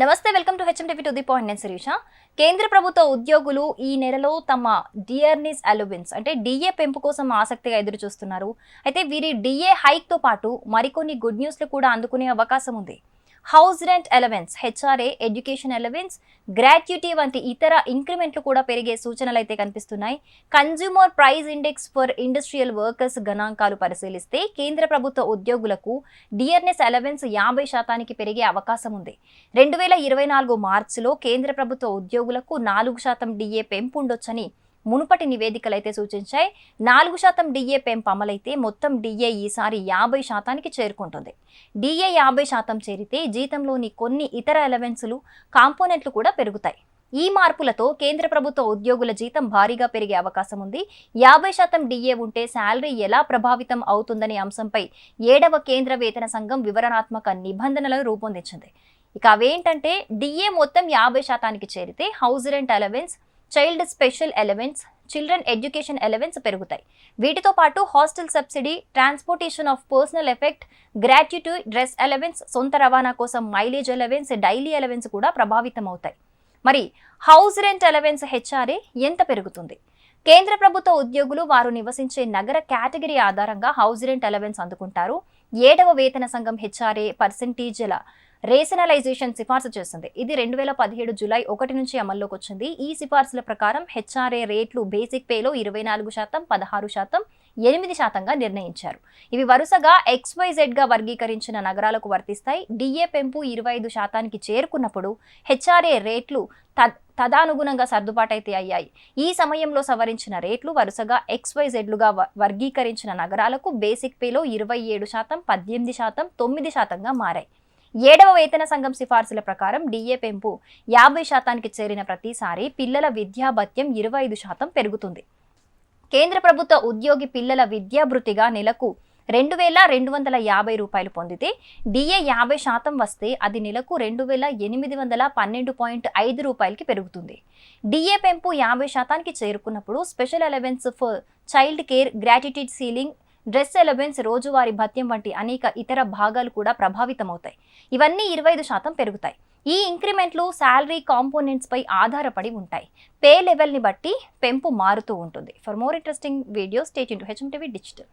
నమస్తే, welcome to HMTV to the point. నేను శిరీష. కేంద్ర ప్రభుత్వ ఉద్యోగులు ఈ నెలలో తమ డియర్నీస్ అలవెన్స్ అంటే డిఏ పెంపు కోసం ఆసక్తిగా ఎదురు చూస్తున్నారు. అయితే వీరి డిఏ హైక్ తో పాటు మరికొన్ని గుడ్ న్యూస్లు కూడా అందుకునే అవకాశం ఉంది. House rent allowance, HRA, education allowance, gratuity వంటి ఇతర ఇంక్రిమెంట్లు కూడా పెరిగే సూచనలు అయితే కనిపిస్తున్నాయి. Consumer price index for industrial workers గణాంకాలు పరిశీలిస్తే కేంద్ర ప్రభుత్వ ఉద్యోగులకు డియర్నెస్ అలవెన్స్ 50% పెరిగే అవకాశం ఉంది. 2024 మార్చిలో కేంద్ర ప్రభుత్వ ఉద్యోగులకు 4% డిఏ పెంపు ఉండొచ్చని మునుపటి నివేదికలైతే సూచించాయి. 4% డిఏ పెంపు అమలైతే మొత్తం డిఏ ఈసారి 50%కి చేరుకుంటుంది. డిఏ 50% చేరితే జీతంలోని కొన్ని ఇతర అలవెన్సులు, కాంపోనెంట్లు కూడా పెరుగుతాయి. ఈ మార్పులతో కేంద్ర ప్రభుత్వ ఉద్యోగుల జీతం భారీగా పెరిగే అవకాశం ఉంది. 50% డిఏ ఉంటే శాలరీ ఎలా ప్రభావితం అవుతుందనే అంశంపై 7వ కేంద్ర వేతన సంఘం వివరణాత్మక నిబంధనలను రూపొందించింది. ఇక అవేంటంటే, డిఏ మొత్తం 50%కి చేరితే house rent allowance, child special allowance, children education allowance పెరుగుతాయి. వీటితో పాటు hostel subsidy, transportation of personal effect, gratuity, dress allowance, సొంత రవాణా కోసం మైలేజ్ అలవెన్స్, డైలీ అలవెన్స్ కూడా ప్రభావితం అవుతాయి. మరి హౌస్ రెంట్ అలవెన్స్ హెచ్ఆర్ఏ ఎంత పెరుగుతుంది? కేంద్ర ప్రభుత్వ ఉద్యోగులు వారు నివసించే నగర కేటగిరీ ఆధారంగా హౌస్ రెంట్ అలవెన్స్ అందుకుంటారు. 7వ వేతన సంఘం హెచ్ఆర్ఏ పర్సెంటేజ్ల రేషనలైజేషన్ సిఫార్సు చేసింది. ఇది 2017 జూలై 1 నుంచి అమల్లోకి వచ్చింది. ఈ సిఫార్సుల ప్రకారం హెచ్ఆర్ఏ రేట్లు బేసిక్ పేలో 24%, 16%, 8%గా నిర్ణయించారు. ఇవి వరుసగా XYZగా వర్గీకరించిన నగరాలకు వర్తిస్తాయి. డిఏ పెంపు 25%కి చేరుకున్నప్పుడు హెచ్ఆర్ఏ రేట్లు తదానుగుణంగా సర్దుబాటైతే అయ్యాయి. ఈ సమయంలో సవరించిన రేట్లు వరుసగా XYZలుగా వర్గీకరించిన నగరాలకు బేసిక్ పేలో 27%, 18%, 9%గా మారాయి. 7వ వేతన సంఘం సిఫార్సుల ప్రకారం డిఏ పెంపు 50%కి చేరిన ప్రతిసారి పిల్లల విద్యా భత్యం 25% పెరుగుతుంది. కేంద్ర ప్రభుత్వ ఉద్యోగి పిల్లల విద్యాభృతిగా నెలకు 2,250 రూపాయలు పొందితే డిఏ 50% వస్తే అది నెలకు 2,812.5 రూపాయలకి పెరుగుతుంది. డిఏ పెంపు 50%కి చేరుకున్నప్పుడు special allowance for child care, gratuity ceiling, dress allowance, రోజువారీ భత్యం వంటి అనేక ఇతర భాగాలు కూడా ప్రభావితమవుతాయి. ఇవన్నీ 25% పెరుగుతాయి. ఈ ఇంక్రిమెంట్లు శాలరీ కాంపోనెంట్స్ పై ఆధారపడి ఉంటాయి. పే లెవెల్ని బట్టి పెంపు మారుతూ ఉంటుంది. For more interesting videos stay tuned to HMTV digital.